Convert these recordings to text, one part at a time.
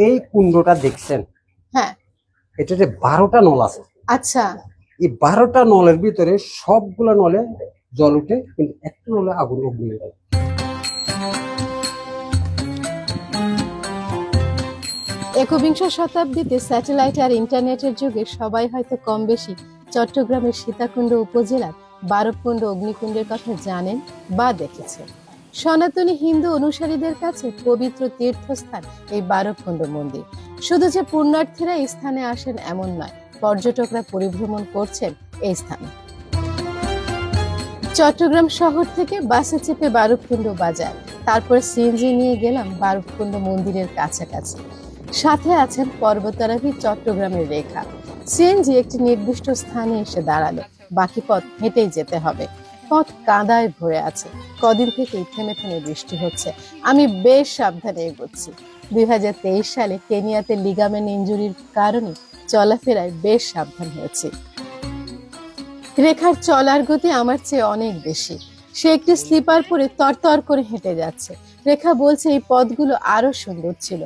এই কুণ্ডটা দেখছেন, হ্যাঁ, এটাতে 12টা নল আছে। আচ্ছা, এই 12টা নলের ভিতরে সবগুলা নলে জল উঠে, কিন্তু একটা নলে আগুন অগ্নি হয়। একবিংশ শতাব্দীতে স্যাটেলাইট আর ইন্টারনেটের যুগে সবাই হয়তো কম বেশি চট্টগ্রামের সীতাকুণ্ড উপজেলার বারবকুণ্ড অগ্নিকুণ্ডের কথা জানেন বা দেখেছেন। সনাতনী হিন্দু অনুসারীদের কাছে পবিত্র তীর্থস্থান এই বারবকুণ্ড মন্দির। শুধু যে পুণ্যার্থীরা এই স্থানে আসেন এমন নয়, পর্যটকরা পরিভ্রমণ করছেন এই স্থানে। চট্টগ্রাম শহর থেকে বাসে চেপে বারবকুণ্ড বাজার, তারপর সিএনজি নিয়ে গেলাম বারবকুণ্ড মন্দিরের কাছাকাছি। সাথে আছেন পর্বতারোহী চট্টগ্রামের রেখা। সিএনজি একটি নির্দিষ্ট স্থানে এসে দাঁড়ালো, বাকি পথ হেঁটেই যেতে হবে। পথ কাদায় ভরে আছে, কদিন থেকেই থেমে থেমে বৃষ্টি হচ্ছে। আমি বেশ সাবধানে এগোচ্ছি। 2023 সালে কেনিয়াতে লিগামেন্ট ইনজুরির কারণে চলাফেরায় বেশ সাবধান হয়েছি। রেখার চলার গতি আমার চেয়ে অনেক বেশি। সে একটি স্লিপার পরে তরতর করে হেঁটে যাচ্ছে। রেখা বলছে এই পথগুলো আরো সুন্দর ছিল,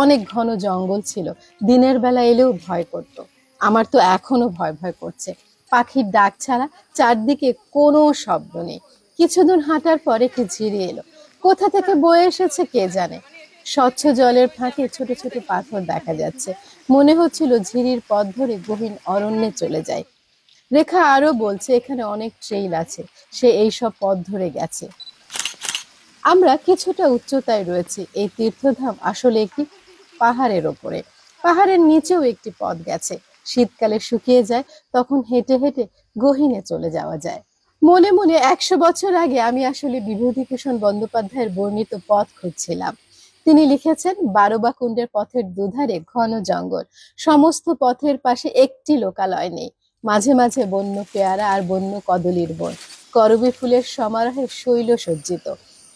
অনেক ঘন জঙ্গল ছিল, দিনের বেলা এলেও ভয় করত। আমার তো এখনো ভয় ভয় করছে। পাখির ডাক ছাড়া চারদিকে কোনো শব্দ নেই। কিছুদূর হাঁটার পর একটি ঝিরি এলো, কোথা থেকে বয়ে এসেছে কে জানে। স্বচ্ছ জলের ফাঁকে ছোট ছোট পাথর দেখা যাচ্ছে, মনে হচ্ছিল ঝিরির পথ ধরে গহীন অরণ্যে চলে যায়। রেখা আরো বলছে এখানে অনেক ট্রেইল আছে, সে এইসব পথ ধরে গেছে। আমরা কিছুটা উচ্চতায় রয়েছি। এই তীর্থধাম আসলে একটি পাহাড়ের ওপরে, পাহাড়ের নিচেও একটি পথ গেছে। শীতকালে শুকিয়ে যায়, তখন হেঁটে হেঁটে গহীনে চলে যাওয়া যায়। মনে মনে 100 বছর আগে আমি আসলে বিভূতিভূষণ বন্দ্যোপাধ্যায়ের বর্ণিত পথ খুঁজছিলাম। তিনি লিখেছেন, বারবাকুণ্ডের পথের দুধারে ঘন জঙ্গল, সমস্ত পথের পাশে একটি লোকালয় নেই। মাঝে মাঝে বন্য পেয়ারা আর বন্য কদলীর বন, করবী ফুলের সমারোহে শৈল সজ্জিত,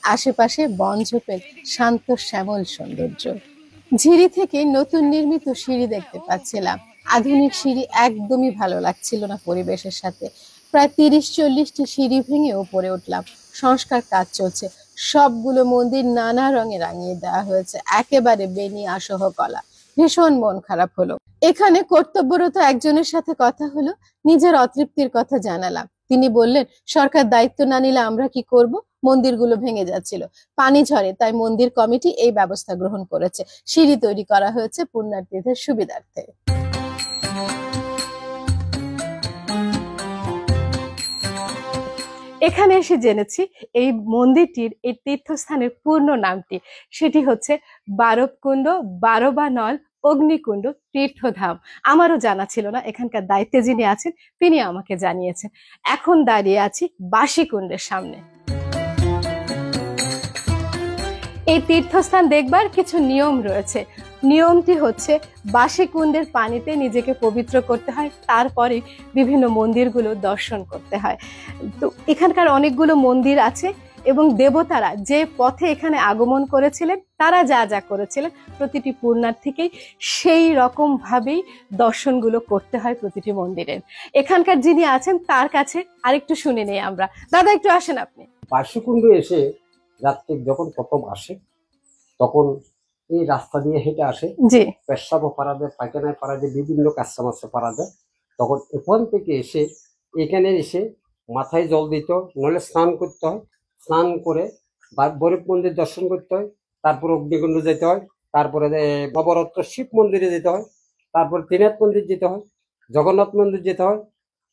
আশেপাশে বন ঝোপের শান্ত শ্যামল সৌন্দর্য। ঝিরি থেকে নতুন নির্মিত সিঁড়ি দেখতে পাচ্ছিলাম। আধুনিক সিঁড়ি একদমই ভালো লাগছিল না পরিবেশের সাথে। প্রায় 30-40টি সিঁড়ি ভেঙে উপরে উঠলাম। সংস্কার কাজ চলছে, সবগুলো মন্দির নানা রঙে রাঙিয়ে দেওয়া হয়েছে, একেবারে বেনি আসহ কলা। ভীষণ মন খারাপ হলো। এখানে কর্তব্যরত একজনের সাথে কথা হলো, নিজের অতৃপ্তির কথা জানালাম। তিনি বললেন, সরকার দায়িত্ব না নিলে আমরা কি করব? মন্দিরগুলো ভেঙে যাচ্ছিল, পানি ঝরে, তাই মন্দির কমিটি এই ব্যবস্থা গ্রহণ করেছে। সিঁড়ি তৈরি করা হয়েছে পুণ্যার্থীদের সুবিধার্থে। এখানে এসে জেনেছি এই মন্দিরটির, এই তীর্থস্থানের পূর্ণ নামটি, সেটি হচ্ছে বারবকুণ্ড বারবানল অগ্নিকুণ্ড তীর্থধাম। আমারও জানা ছিল না, এখানকার দায়িত্বে যিনি আছেন তিনি আমাকে জানিয়েছেন। এখন দাঁড়িয়ে আছি বাসিকুণ্ডের সামনে। এই তীর্থস্থান দেখবার কিছু নিয়ম রয়েছে। নিয়মটি হচ্ছে, বাসিকুণ্ডের পানিতে নিজেকে পবিত্র করতে হয়, তারপরে বিভিন্ন মন্দিরগুলো দর্শন করতে হয়। তো এখানকার অনেকগুলো মন্দির আছে এবং দেবতারা যে পথে এখানে আগমন করেছিলেন, তারা যা যা করেছিলেন, প্রতিটি পুণ্যার্থীকেই সেই রকম ভাবেই দর্শনগুলো করতে হয় প্রতিটি মন্দিরের। এখানকার যিনি আছেন তার কাছে আরেকটু শুনে নেই আমরা। দাদা, একটু আসেন আপনি। বাসুকুণ্ড এসে যাত্রীক যখন প্রথম আসে, তখন এই রাস্তা দিয়ে হেঁটে আসে, জি, পেশাবও পারা যায়, পায়খানায় পারা যায়, বিভিন্ন কাস্টমার্সে পারা যায়। তখন এখান থেকে এসে এখানে এসে মাথায় জল দিতে হয়, নইলে স্নান করতে হয়। স্নান করে বরিব মন্দির দর্শন করতে হয়, তারপর অগ্নিকুণ্ড যেতে হয়, তারপরে নবরত্ন শিব মন্দিরে যেতে হয়, তারপর ত্রিনাথ মন্দির যেতে হয়, জগন্নাথ মন্দির যেতে হয়,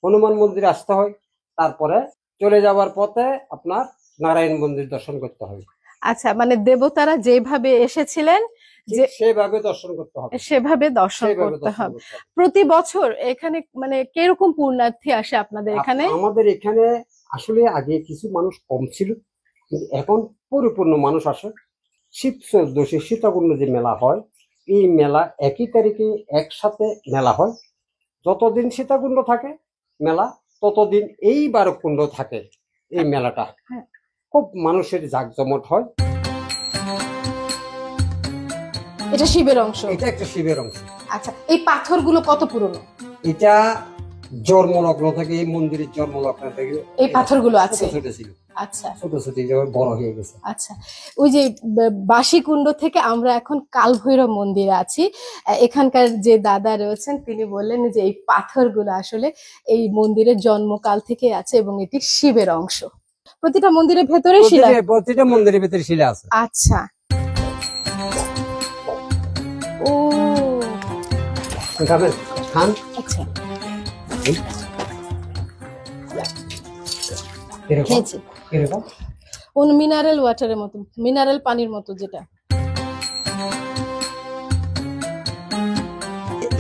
হনুমান মন্দিরে আসতে হয়, তারপরে চলে যাওয়ার পথে আপনার নারায়ণ মন্দির দর্শন করতে হয়। আচ্ছা, মানে দেবতারা যেভাবে এসেছিলেন সেভাবে দর্শন করতে হবে, সেভাবে দর্শন করতে হবে। প্রতি বছর এখানে মানে কিরকম পুণ্যার্থী আসে আপনাদের এখানে? আমাদের এখানে আসলে আগে কিছু মানুষ কম ছিল, কিন্তু এখন পরিপূর্ণ মানুষ আসে। শীত 14 সীতাকুণ্ড যে মেলা হয়, এই মেলা একই তারিখে একসাথে মেলা হয়। যতদিন সীতাকুণ্ড থাকে মেলা, ততদিন এই বারবকুণ্ড থাকে এই মেলাটা। খুব মানুষের জাঁকজমট হয়। এটা শিবের অংশ? এটা একটা শিবের অংশ। আচ্ছা, এই পাথরগুলো কত পুরনো? এটা জন্মলগ্ন থেকে, এই মন্দিরের জন্মলগ্ন থেকে এই পাথরগুলো আছে। ছোট ছিল। আচ্ছা ছোট ছোট যেমন বড় হয়ে গেছে। আচ্ছা, ওই যে বাসিকুণ্ড থেকে আমরা এখন কালভৈরব মন্দিরে আছি। এখানকার যে দাদা রয়েছেন তিনি বললেন যে এই পাথরগুলো আসলে এই মন্দিরের জন্মকাল থেকে আছে এবং এটি শিবের অংশ। প্রতিটা মন্দিরের ভেতরে শিলা। প্রতিটা মন্দিরের ভিতরে শিলা আছে। আচ্ছা, ও খাবেন? খান। আচ্ছা, এরকম খেয়েছি। এরকম মিনারেল ওয়াটারের মতো, মিনারেল পানির মতো যেটা।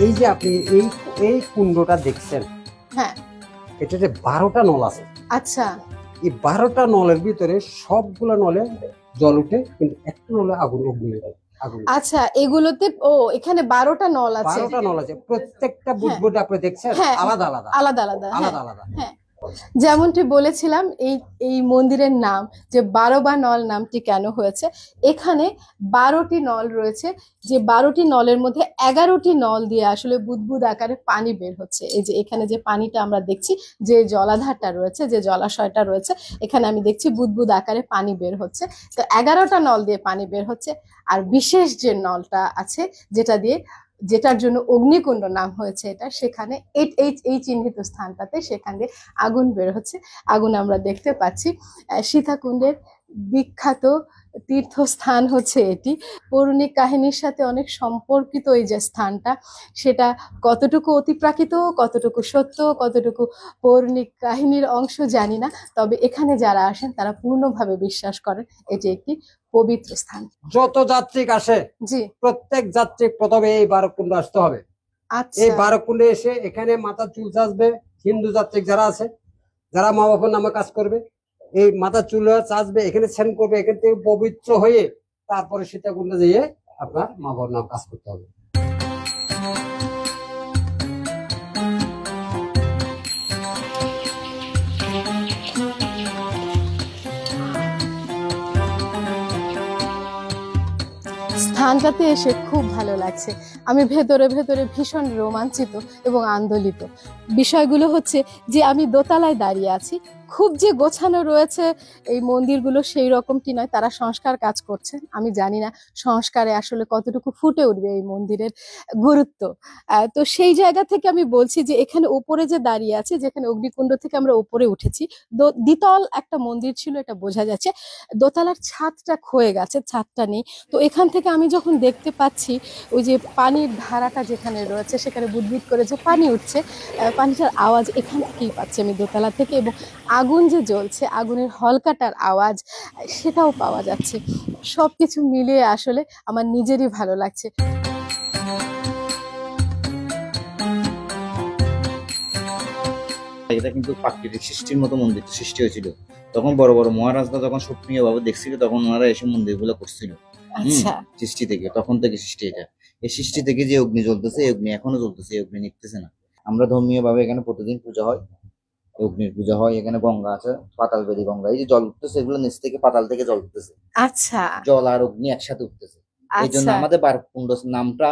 এই যে আপনি এই এই কুণ্ডটা দেখছেন, হ্যাঁ, এটাতে 12টা নল আছে। আচ্ছা এই 12টা নলের ভিতরে সবগুলা নলে জল উঠে, কিন্তু একটা নলে আগুন অগ্নি হয়। আগুন। আচ্ছা, এগুলোতে ও এখানে 12টা নল আছে। 12টা নল আছে, প্রত্যেকটা বুদবুদ আপনি দেখছেন হ্যাঁ, আলাদা আলাদা আলাদা আলাদা, আলাদা আলাদা। হ্যাঁ, যেমনটি বলেছিলাম এই এই মন্দিরের নাম যে 12 নল নামটি কেন হয়েছে, এখানে 12টি নল রয়েছে, যে 12টি নলের মধ্যে 11টি নল দিয়ে আসলে বুদবুদ আকারে পানি বের হচ্ছে। এই যে এখানে যে পানিটা আমরা দেখছি, যে জলাধারটা রয়েছে, যে জলাশয়টা রয়েছে, এখানে আমি দেখছি বুদবুদ আকারে পানি বের হচ্ছে। তো 11টা নল দিয়ে পানি বের হচ্ছে। আর বিশেষ যে নলটা আছে যেটার জন্য অগ্নিকুণ্ড নাম হয়েছে এটা, সেখানে এই চিহ্নিত স্থানটাতে সেখান দিয়ে আগুন বের হচ্ছে। আগুন আমরা দেখতে পাচ্ছি। সীতাকুণ্ডের বিখ্যাত তীর্থস্থান হচ্ছে এটি। পৌরাণিক কাহিনীর সাথে অনেক সম্পর্কিত এই যে স্থানটা, সেটা কতটুকু অতিপ্রাকৃত, কতটুকু সত্য, কতটুকু পৌরাণিক কাহিনীর অংশ জানি না, তবে এখানে যারা আসেন তারা পূর্ণভাবে বিশ্বাস করেন এটি একটি পবিত্র স্থান। যত যাত্রীক আসে, জি, প্রত্যেক যাত্রী প্রথমে এই 12 কুণ্ড আসতে হবে। আচ্ছা, এই 12 কুণ্ডে এসে এখানে মাথা চুল চাষবে। হিন্দু যাত্রী যারা আছে, যারা মা বাবার নামে কাজ করবে, এই মাথা চুল চাষবে, এখানে স্নান করবে, এখান থেকে পবিত্র হয়ে তারপরে সীতাকুণ্ডে যেয়ে আপনার মা বাবার নাম কাজ করতে হবে। স্থানটাতে এসে খুব ভালো লাগছে। আমি ভেতরে ভেতরে ভীষণ রোমাঞ্চিত এবং আন্দোলিত। বিষয়গুলো হচ্ছে যে আমি দোতলায় দাঁড়িয়ে আছি, খুব যে গোছানো রয়েছে এই মন্দিরগুলো সেই রকমটি নয়, তারা সংস্কার কাজ করছেন। আমি জানি না সংস্কারে আসলে কতটুকু ফুটে উঠবে এই মন্দিরের গুরুত্ব। তো সেই জায়গা থেকে আমি বলছি যে এখানে উপরে যে দাঁড়িয়ে আছে, যেখানে অগ্নিকুণ্ড থেকে আমরা উপরে উঠেছি, দ্বিতল একটা মন্দির ছিল এটা বোঝা যাচ্ছে। দোতলার ছাদটা ক্ষয়ে গেছে, ছাদটা নেই। তো এখান থেকে আমি যখন দেখতে পাচ্ছি ওই যে পানির ধারাটা যেখানে রয়েছে, সেখানে বুদবুদ করে যে পানি উঠছে, পানিটার আওয়াজ এখান থেকেই পাচ্ছি আমি দোতলা থেকে, এবং আগুন যে জ্বলছে, আগুনের হলকাটার আওয়াজ সেটাও পাওয়া যাচ্ছে। সবকিছু মিলিয়ে আসলে আমার নিজেরই ভালো লাগছে। এটা কিন্তু প্রাকৃতিক সৃষ্টির মতো মন্দির সৃষ্টি হয়েছিল। তখন বড় বড় মহারাজরা যখন স্বপ্নীয় ভাবে দেখছিল, তখন ওনারা এসে মন্দিরগুলো করছিল। আচ্ছা, সৃষ্টি থেকে, তখন থেকে সৃষ্টি এটা। এই সৃষ্টি থেকে যে অগ্নি জ্বলতেছে, এই অগ্নি এখনো জ্বলতেছে, এই অগ্নি নিকতেছে না। আমরা ধর্মীয় ভাবে এখানে প্রতিদিন পূজা হয়, অগ্নির পূজা হয়। এখানে গঙ্গা আছে, পাতাল বেদি গঙ্গা, এই যে জল উঠতেছে, এগুলো নিচ থেকে পাতাল থেকে জল উঠতেছে। আচ্ছা, জল আর অগ্নি একসাথে উঠতেছে। এই জন্য আচ্ছা, আমাদের বারবকুণ্ড নামটা,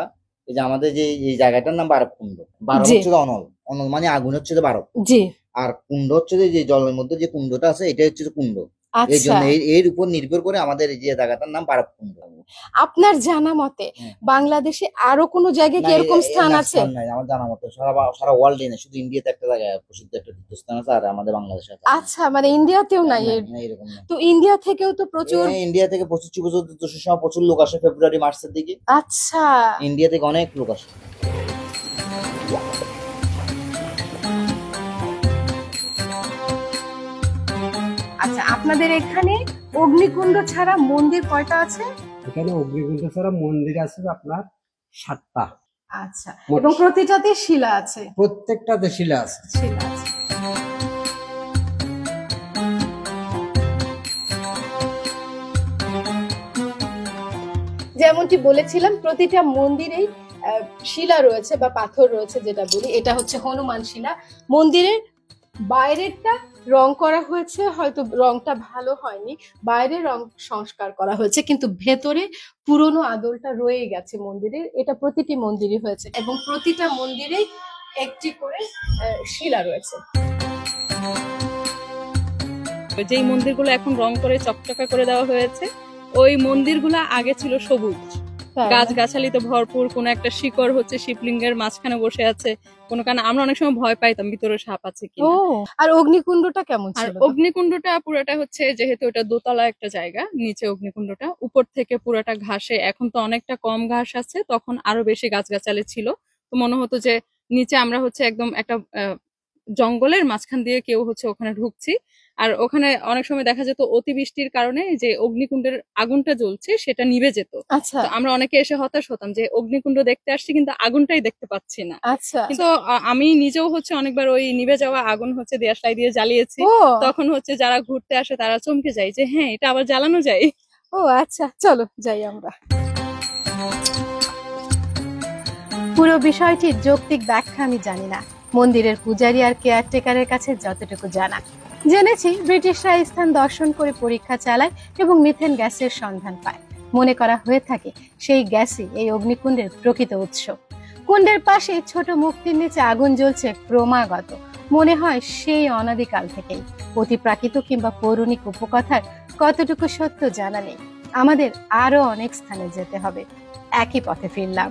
এই যে আমাদের যে এই জায়গাটার নাম বারবকুণ্ড। বারব জি। হচ্ছে যে অনল, অনল মানে আগুন হচ্ছে যে বারব। জি, আর কুণ্ড হচ্ছে যে জলের মধ্যে যে কুণ্ডটা আছে, এটা হচ্ছে যে কুণ্ড। এই আচ্ছা। জন্য এর উপর নির্ভর করে আমাদের এই যে জায়গাটার নাম বারবকুণ্ড। আপনার জানা মতে বাংলাদেশে আরো কোনো জায়গায় কি না, এরকম স্থান না, আছে? স্থান নাই আমার জানা মতো। সারা ওয়ার্ল্ডে না, শুধু ইন্ডিয়াতে একটা জায়গায় প্রসিদ্ধ একটা তীর্থস্থান আছে, আর আমাদের বাংলাদেশে আছে। আচ্ছা, মানে ইন্ডিয়াতেও নাই না, এরকম না। তো ইন্ডিয়া থেকেও তো প্রচুর। ইন্ডিয়া থেকে প্রচুর সময় প্রচুর লোক আসে ফেব্রুয়ারি মার্চের দিকে। আচ্ছা, ইন্ডিয়া থেকে অনেক লোক আসে। আচ্ছা, আপনাদের এখানে অগ্নিকুণ্ড ছাড়া মন্দির কয়টা আছে? এখানে অগ্নিকুণ্ড ছাড়া মন্দির আছে আপনার 7টা। আচ্ছা, এবং প্রতিটাতে শিলা আছে? প্রত্যেকটাতে শিলা আছে। শিলা আছে। যেমনটি বলেছিলাম, প্রতিটা মন্দিরেই শিলা রয়েছে বা পাথর রয়েছে, যেটা বলি এটা হচ্ছে হনুমান শিলা। মন্দিরের বাইরেরটা রং করা হয়েছে, হয়তো রংটা ভালো হয়নি, বাইরে রং সংস্কার করা হয়েছে, কিন্তু ভেতরে পুরনো আদলটা রয়ে গেছে মন্দিরের। এটা প্রতিটি মন্দিরই হয়েছে, এবং প্রতিটা মন্দিরেই একটি করে শিলা রয়েছে। যেই মন্দিরগুলো এখন রং করে চকচকা করে দেওয়া হয়েছে, ওই মন্দিরগুলো আগে ছিল সবুজ, গাছগাছালিতে ভরপুর, কোন একটা শিকড় হচ্ছে শিবলিঙ্গের মাঝখানে বসে আছে, কোনো কারণে আমরা অনেক সময় ভয় পাইতাম ভিতরে সাপ আছে ও, কিনা। আর অগ্নিকুণ্ডটা কেমন আর ছিল? অগ্নিকুণ্ডটা পুরোটা হচ্ছে, যেহেতু এটা দোতলা একটা জায়গা, নিচে অগ্নিকুণ্ডটা, উপর থেকে পুরোটা ঘাসে, এখন তো অনেকটা কম ঘাস আছে, তখন আরো বেশি গাছগাছালি ছিল। তো মনে হতো যে নিচে আমরা হচ্ছে একদম একটা জঙ্গলের মাঝখান দিয়ে কেউ হচ্ছে ওখানে ঢুকছি। আর ওখানে অনেক সময় দেখা যেত অতিবৃষ্টির কারণে যে অগ্নিকুণ্ডের আগুনটা জ্বলছে সেটা নিভে যেত। আচ্ছা তো আমরা অনেকে এসে হতাশ হতাম যে অগ্নিকুণ্ড দেখতে আসছি কিন্তু আগুনটাই দেখতে পাচ্ছি না। আচ্ছা। কিন্তু আমি নিজেও হচ্ছে অনেকবার ওই নিভে যাওয়া আগুন হচ্ছে দেশলাই দিয়ে জ্বালিয়েছি। ও তখন হচ্ছে যারা ঘুরতে আসে তারা চমকে যায় যে হ্যাঁ, এটা আবার জ্বালানো যায়। ও আচ্ছা, চলো যাই আমরা। পুরো বিষয়টির যৌক্তিক ব্যাখ্যা আমি জানি না, মন্দিরের পূজারী আর কেয়ারটেকারের কাছে যতটুকু জানা জেনেছি, ব্রিটিশরা এই স্থান দর্শন করে পরীক্ষা চালায় এবং মিথেন গ্যাসের সন্ধান পায়। মনে করা হয়ে থাকে সেই গ্যাসই এই অগ্নিকুণ্ডের প্রকৃত উৎস। কুণ্ডের পাশে ছোট মুক্তির নিচে আগুন জ্বলছে ক্রমাগত, মনে হয় সেই অনাদিকাল থেকেই। অতি প্রাকৃত কিংবা পৌরাণিক উপকথার কতটুকু সত্য জানা নেই। আমাদের আরো অনেক স্থানে যেতে হবে। একই পথে ফিরলাম।